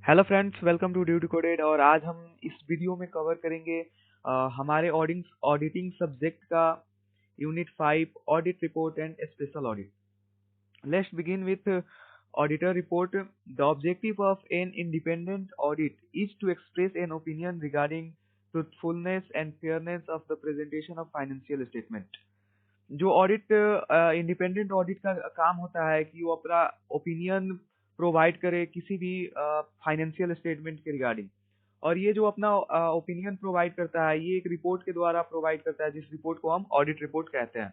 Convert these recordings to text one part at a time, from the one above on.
Hello friends, welcome to due decoded. और आज हम इस वीडियो में कवर करेंगे हमारे ऑडिटिंग सब्जेक्ट का unit 5 audit report and special audit. Let's begin with auditor report. The objective of an independent audit is to express an opinion regarding truthfulness and fairness of the presentation of financial statement. जो audit independent audit का काम होता है कि वो अपना opinion provide करे किसी भी फाइनेंशियल स्टेटमेंट के रिगार्डिंग। और ये जो अपना ओपिनियन प्रोवाइड करता है ये एक रिपोर्ट के द्वारा प्रोवाइड करता है, जिस रिपोर्ट को हम ऑडिट रिपोर्ट कहते हैं।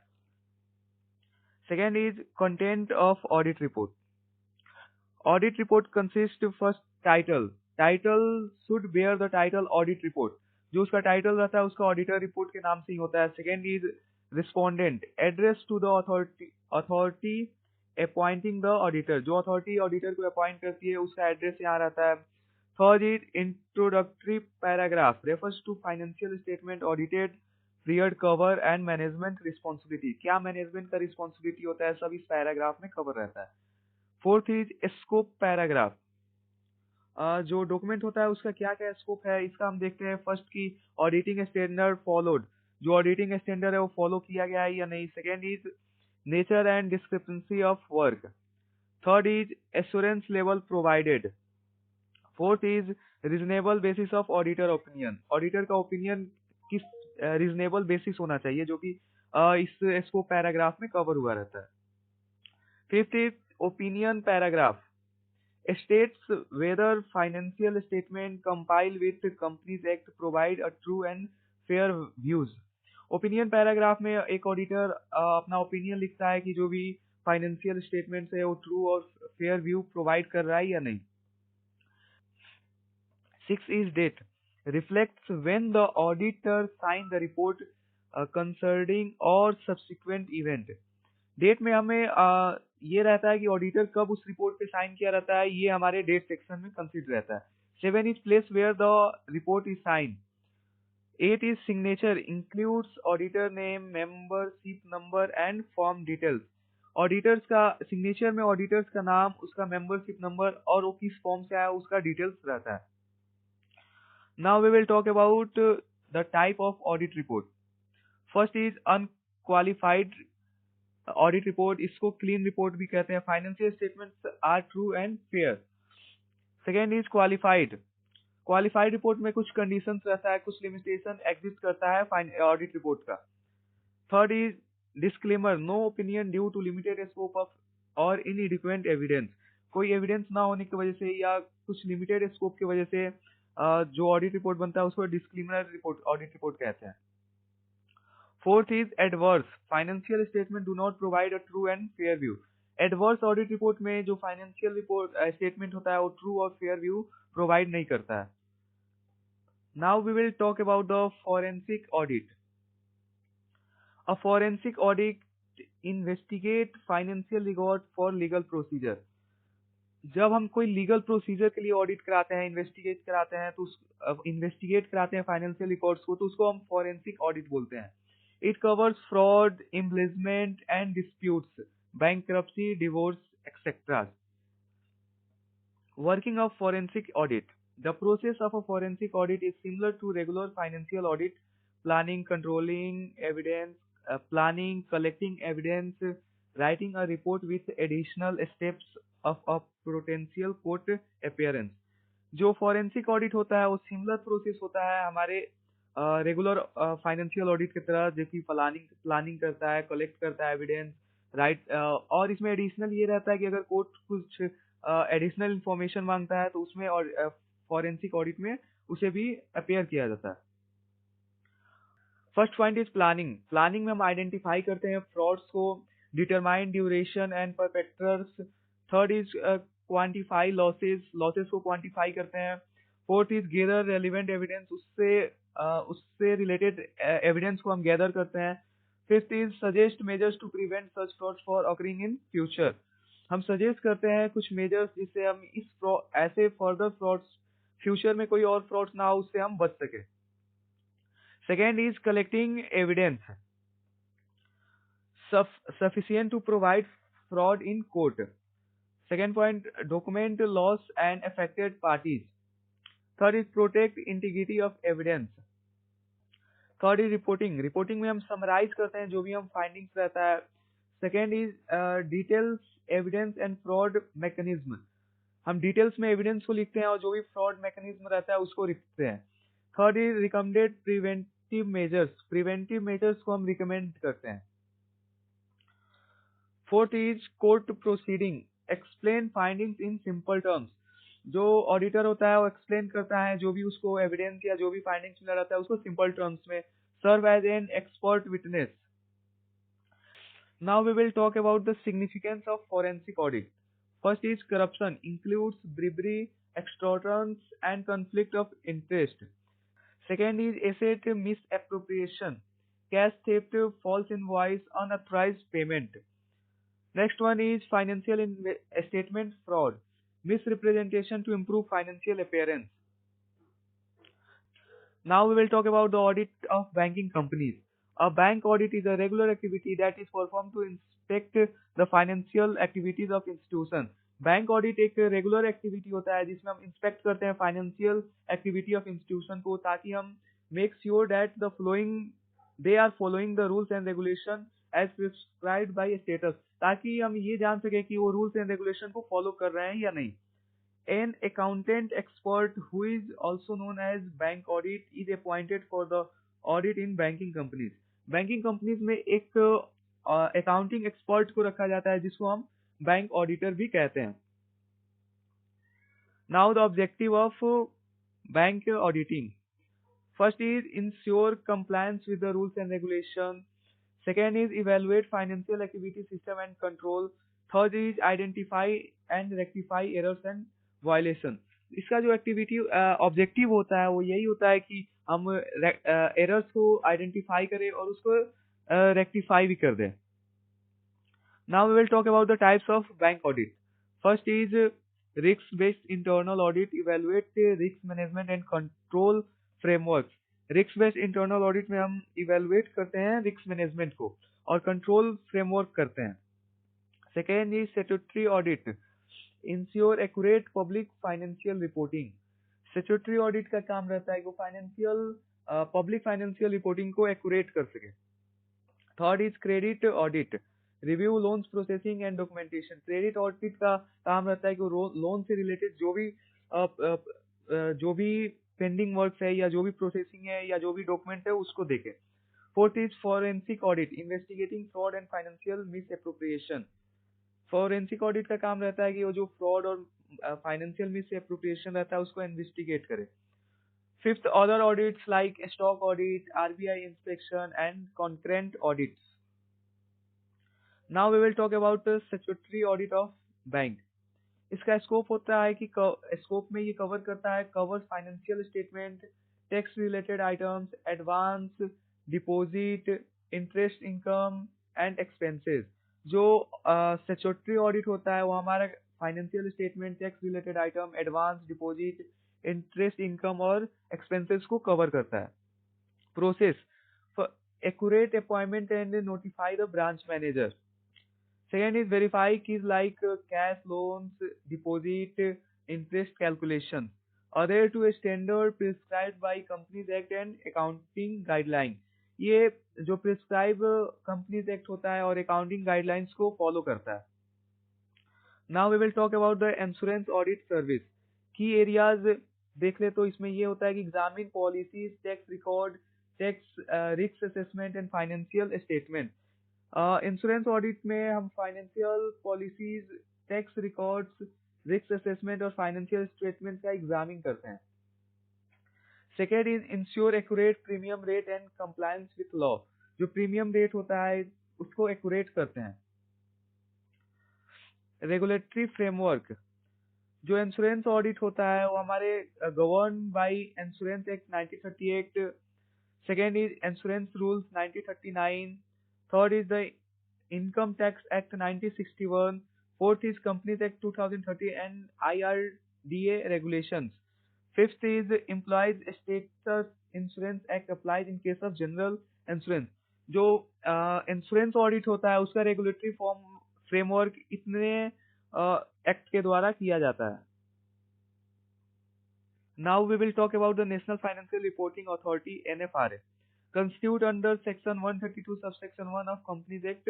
Second is content of audit report. Audit report consist first title. Title should bear the title audit report. जो उसका टाइटल रहता है उसका ऑडिटर रिपोर्ट के नाम से ही होता है। Second is respondent. Address to the authority appointing the auditor. जो अथॉरिटी ऑडिटर को अपॉइंट करती है उसका एड्रेस यहाँ रहता है। Third is introductory paragraph refers to financial statement audited period cover and management responsibility. क्या मैनेजमेंट का रिस्पॉन्सिबिलिटी होता है सब इस पैराग्राफ में कवर रहता है। Fourth is scope paragraph. जो डॉक्यूमेंट होता है उसका क्या क्या स्कोप है इसका हम देखते हैं। फर्स्ट की ऑडिटिंग स्टैंडर्ड फॉलोड। जो ऑडिटिंग स्टैंडर्ड है वो फॉलो किया गया है या नहीं। Second is nature and discrepancy of work. Third is assurance level provided. Fourth is reasonable basis of auditor opinion. Auditor का ओपिनियन किस रीजनेबल बेसिस होना चाहिए जो कि इस स्कोप पैराग्राफ में कवर हुआ रहता है। Fifth is opinion paragraph states whether financial statement compile with Companies Act provide a true and fair views। Opinion paragraph में एक ऑडिटर अपना ओपिनियन लिखता है कि जो भी फाइनेंशियल स्टेटमेंट है वो ट्रू और फेयर व्यू प्रोवाइड कर रहा है या नहीं। Six is date reflects when the auditor sign the report concerning और सब्सिक्वेंट इवेंट। डेट में हमें ये रहता है कि ऑडिटर कब उस रिपोर्ट पे साइन किया रहता है, ये हमारे डेट सेक्शन में कंसिडर रहता है। Seven is place where the report is sign. Eight is signature includes auditor name membership number and form details. Auditors का सिग्नेचर में ऑडिटर्स का नाम, उसका मेंबरशिप नंबर और वो किस फॉर्म से आया उसका डिटेल्स रहता है। Now we will talk about the type of audit report. First is unqualified audit report. इसको क्लीन रिपोर्ट भी कहते हैं। Financial statements are true and fair. Second is qualified. Qualified report में कुछ कंडीशंस रहता है, कुछ लिमिटेशन एग्जिस्ट करता है ऑडिट रिपोर्ट का। Third is disclaimer no opinion due to limited scope of और इनएडिक्वेट एविडेंस। कोई एविडेंस ना होने की वजह से या कुछ लिमिटेड स्कोप की वजह से जो ऑडिट रिपोर्ट बनता है उसको डिस्क्लेमर रिपोर्ट ऑडिट रिपोर्ट कहते हैं। Fourth is adverse. Financial statement do not provide a true and fair view. Adverse audit report में जो फाइनेंशियल रिपोर्ट स्टेटमेंट होता है वो ट्रू और फेयर व्यू प्रोवाइड नहीं करता है। Now we will talk about the forensic audit. A forensic audit investigate financial record for legal procedure. जब हम कोई लीगल प्रोसीजर के लिए ऑडिट कराते हैं, इन्वेस्टिगेट कराते हैं तो इन्वेस्टिगेट कराते हैं फाइनेंशियल रिकॉर्ड्स को, तो उसको हम फॉरेंसिक ऑडिट बोलते हैं। It covers fraud, embezzlement, and disputes, bankruptcy, divorce, etc. Working of forensic audit. The process of a forensic audit is similar to regular financial audit: planning, controlling evidence, planning, collecting evidence, writing a report with additional steps of a potential court appearance. जो forensic audit होता है वो similar process होता है हमारे regular financial audit की तरह, जो कि प्लानिंग करता है, कलेक्ट करता है एविडेंस, राइट। और इसमें एडिशनल ये रहता है कि अगर कोर्ट कुछ एडिशनल इंफॉर्मेशन मांगता है तो उसमें और फॉरेंसिक ऑडिट में उसे भी अपेयर किया जाता है। First point is planning. Planning में हम आइडेंटिफाई करते हैं फ्रॉड्स को, determine duration and perpetrators. Third is quantify losses. Losses को क्वांटिफाई करते हैं। Fourth is gather relevant evidence. उससे रिलेटेड एविडेंस को हम गैदर करते हैं। Fifth is suggest measures to prevent such frauds for occurring in future. हम सजेस्ट करते हैं कुछ मेजर्स जिससे हम ऐसे फर्दर फ्रॉड्स फ्यूचर में कोई और फ्रॉड्स ना हो उससे हम बच सके। Second is collecting evidence sufficient to provide fraud in court. Second point, document loss and affected parties. Third is protect integrity of evidence. Third is reporting, reporting में हम समराइज करते हैं जो भी हम फाइंडिंग्स रहता है. Second is details evidence and fraud mechanism, हम डिटेल्स में एविडेंस को लिखते हैं और जो भी फ्रॉड मैकेनिज्म रहता है उसको लिखते हैं. Third is recommended preventive measures को हम रिकमेंड करते हैं. Fourth is court proceeding, explain findings in simple terms, जो ऑडिटर होता है वो एक्सप्लेन करता है जो भी उसको एविडेंस या जो भी फाइंडिंग्स मिला रहता है उसको सिंपल टर्म्स में. Serve as an expert witness. Now we will talk about the significance of forensic audit. First is corruption includes bribery, extortions and conflict of interest. Second is asset misappropriation, cash theft, false invoice, unauthorized payment. Next one is financial statement fraud, misrepresentation to improve financial appearance. Now we will talk about the audit of banking companies. A bank audit is a regular activity that is performed to inspect the financial activities of institutions. Bank audit एक regular activity होता है जिसमें हम inspect करते हैं financial activity of institution को, ताकि हम make sure that the flowing they are following the rules and regulation as prescribed by status, ताकि हम ये जान सके कि वो रूल्स एंड रेगुलेशन को फॉलो कर रहे हैं या नहीं. An accountant expert who is also known as bank audit is appointed for the audit in banking companies. Banking companies में एक अकाउंटिंग एक्सपर्ट को रखा जाता है जिसको हम बैंक ऑडिटर भी कहते हैं. Now the objective of bank auditing. First is ensure compliance with the rules and regulation. Second is evaluate financial activity system and control. Third is identify and rectify errors and violation. इसका जो activity objective होता है वो यही होता है कि हम एरर्स को आइडेंटिफाई करें और उसको रेक्टिफाई भी कर दें. Now we will talk about the types of bank audit. First is risk-based internal audit, evaluate the risk management and control frameworks. Risk-based internal audit में हम evaluate करते हैं risk management को और control framework करते हैं. Second is statutory audit, ensure accurate public financial reporting. Statutory audit का काम रहता है कि वो public financial reporting को accurate कर सके. Third is credit audit, review loans processing and documentation. Credit audit का काम रहता है कि लोन से रिलेटेड जो भी पेंडिंग वर्क्स है या जो भी प्रोसेसिंग है या जो भी डॉक्यूमेंट है उसको देखे. Fourth is forensic audit, investigating fraud and financial miss appropriation. Forensic audit का काम रहता है कि वो जो फ्रॉड और फाइनेंशियल मिस एप्रोप्रिएशन रहता है उसको इन्वेस्टिगेट करे. Fifth, other audits like stock audit, RBI inspection and concurrent audits. Now we will talk about the statutory audit of bank. इसका स्कोप होता है कि स्कोप में ये कवर करता है covers financial statement, tax related items, advance, deposit, interest income and expenses. जो statutory audit होता है वो हमारा financial statement, tax related item, advance, deposit, interest income और एक्सपेंसेस को कवर करता है. Process, accurate appointment and notify the branch manager. Second is verify keys like cash loans, deposit, interest calculation. Adhere to a standard prescribed by Companies Act and accounting guideline. ये जो prescribe companies act होता है और accounting guidelines को follow करता है. Now we will talk about the insurance audit service. Key areas देख ले तो इसमें ये होता है कि examine policies, tax record, tax risk assessment and financial statement. Insurance audit में हम financial policies, tax records, risk assessment और फाइनेंशियल स्टेटमेंट का एग्जामिन करते हैं. Second is ensure accurate premium rate and compliance with law. जो premium rate होता है उसको एक्यूरेट करते हैं. रेगुलेटरी फ्रेमवर्क, जो इंश्योरेंस ऑडिट होता है वो हमारे govern by insurance act 1938. Second is insurance rules 1939. Third is the Income Tax Act 1961. Fourth is Companies Act 2030 and IRDA regulations. Fifth is Employees Status Insurance Act applies in case of general insurance. जो insurance audit होता है उसका regulatory framework इतने act के द्वारा किया जाता है। Now we will talk about the National Financial Reporting Authority NFRA, constitute under Section 132 subsection 1 of Companies Act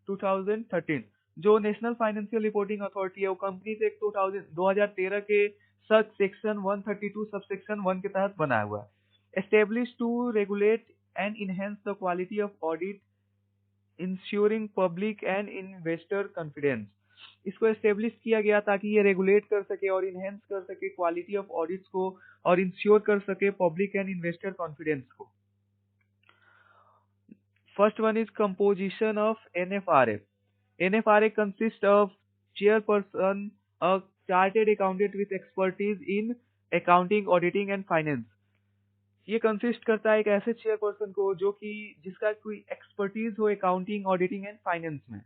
2013। जो नेशनल फाइनेंशियल रिपोर्टिंग अथॉरिटी है वो कंपनीज एक्ट 2013 के सेक्शन 132 सबसेक्शन 1 के तहत बनाया हुआ है। Establish to regulate and enhance the quality of audit ensuring public and investor confidence. इसको एस्टेब्लिश किया गया ताकि ये रेगुलेट कर सके और इनहेंस कर सके क्वालिटी ऑफ ऑडिट्स को और इंश्योर कर सके पब्लिक एंड इन्वेस्टर कॉन्फिडेंस को। First one is composition of NFRA। NFRA consists of chairperson, a chartered accountant with expertise in accounting, auditing and finance। ये कंसिस्ट करता है एक ऐसे चेयरपर्सन को जो कि जिसका कोई एक्सपर्टीज हो अकाउंटिंग, ऑडिटिंग एंड फाइनेंस में।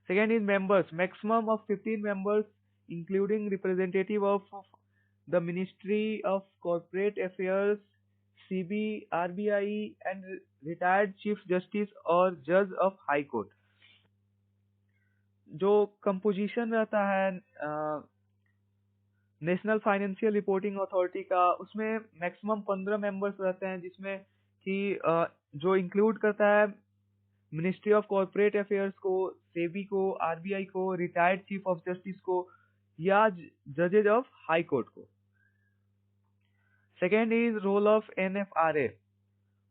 Second is members, maximum of 15 members including representative of the ministry of corporate affairs, CB, RBI and retired chief justice और जज ऑफ हाई कोर्ट। जो कंपोजिशन रहता है नेशनल फाइनेंशियल रिपोर्टिंग अथॉरिटी का, उसमें maximum 15 members रहते हैं, जिसमें कि जो इंक्लूड करता है मिनिस्ट्री ऑफ कॉर्पोरेट अफेयर्स को, सेबी को, RBI को, रिटायर्ड चीफ ऑफ जस्टिस को या जजेज ऑफ हाई कोर्ट को। Second is role of NFRA।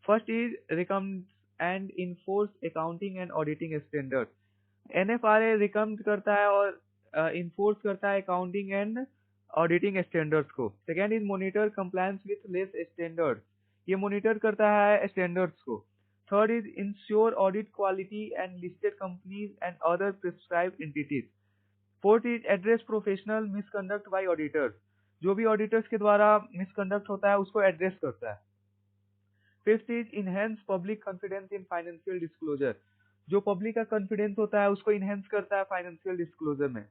First is recommend and enforce accounting and auditing standard. NFRA recommend करता है और इन्फोर्स करता है अकाउंटिंग एंड ऑडिटिंग स्टैंडर्ड्स को। Second is monitor compliance with less standard, ये monitor करता है स्टैंडर्ड्स को। Third is ensure audit quality and listed companies and other prescribed entities. Fourth is address professional misconduct by auditors, जो भी auditors के द्वारा misconduct होता है उसको एड्रेस करता है। Fifth is enhance public confidence in financial disclosure, जो पब्लिक का कॉन्फिडेंस होता है उसको इनहेंस करता है फाइनेंशियल डिस्क्लोजर में।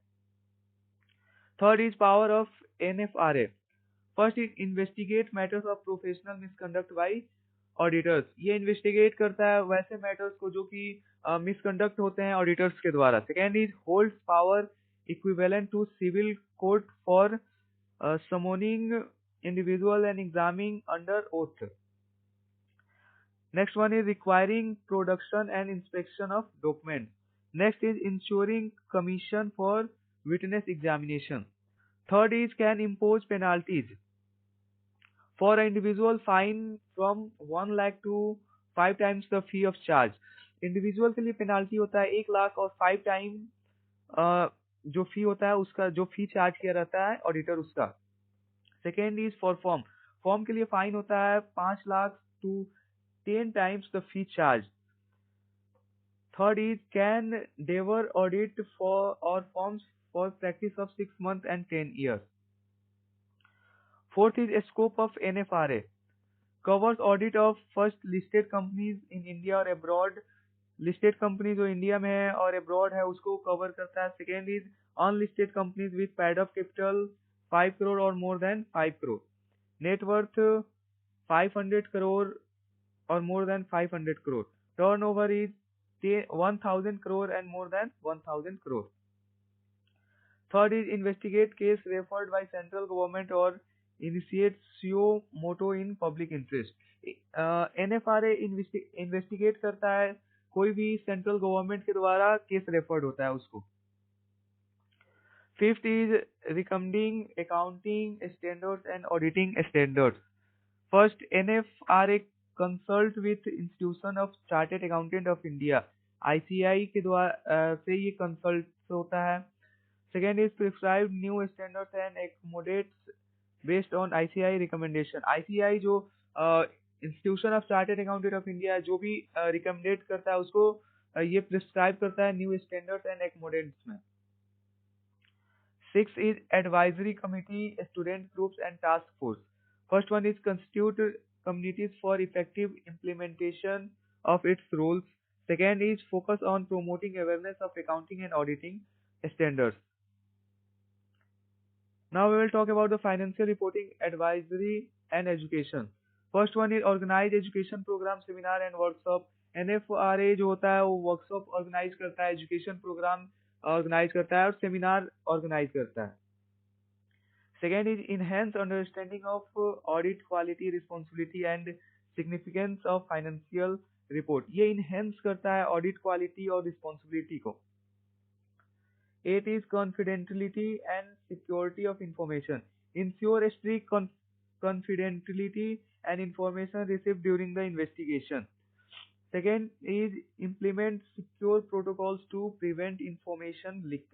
Third is power of NFRA। First is investigate matters of professional misconduct by auditors, ये इन्वेस्टिगेट करता है वैसे मैटर्स को जो कि मिसकंडक्ट होते हैं ऑडिटर्स के द्वारा। Second is holds power equivalent to civil court for summoning individual and examining under oath. Next one is requiring production and inspection of documents. Next is ensuring commission for witness examination. Third is can impose penalties. For an individual, fine from 1 lakh to 5 times the fee of charge. Individual के लिए penalty होता है 1 लाख और 5 time जो फी होता है उसका, जो फी चार्ज किया रहता है ऑडिटर उसका। Second is for form, form के लिए फाइन होता है 5 lakh to 10 times the fee charged. Third is can defer audit for or forms for practice of 6 months and 10 years. Fourth is scope of NFRA. Covers audit of first listed companies in India or abroad. Listed companies जो India में है और abroad है उसको cover करता है। Second is unlisted companies with paid up capital 5 crore or more than 5 crore. Net worth 500 crore or more than 500 crore. Turnover is 1000 crore and more than 1000 crore. Third is investigate case referred by central government or initiate suo motu in public interest. NFRA investigate करता है कोई भी central government के द्वारा case referred होता है उसको। Fifth is recommending accounting standards and auditing standards. First NFRA consult with institution of chartered accountant of India, ICAI के द्वारा से ये कंसल्ट होता है। Second is prescribe new standards and accommodates based on ICAI recommendation. ICAI जो institution of chartered accountant of India जो भी रिकमेंडेट करता है उसको ये प्रिस्क्राइब करता है न्यू स्टैंडर्ड्स एंड एक्कोमोडेट्स में। Six is advisory committee, student groups and task force. First one is constitute communities for effective implementation of its rules. Second is focus on promoting awareness of accounting and auditing standards. Now we will talk about the financial reporting, advisory and education. First one is organize education program, seminar and workshop. NFRA जो होता है वो workshop organise करता है, education programme organise करता है और seminar organise करता है। Second is enhance understanding of audit quality, responsibility and significance of financial report. ये इनहेंस करता है ऑडिट क्वालिटी और रिस्पॉन्सिबिलिटी को। Eight is confidentiality and security of information, ensure strict confidentiality and information received during the investigation. Second is implement secure protocols to prevent information leak.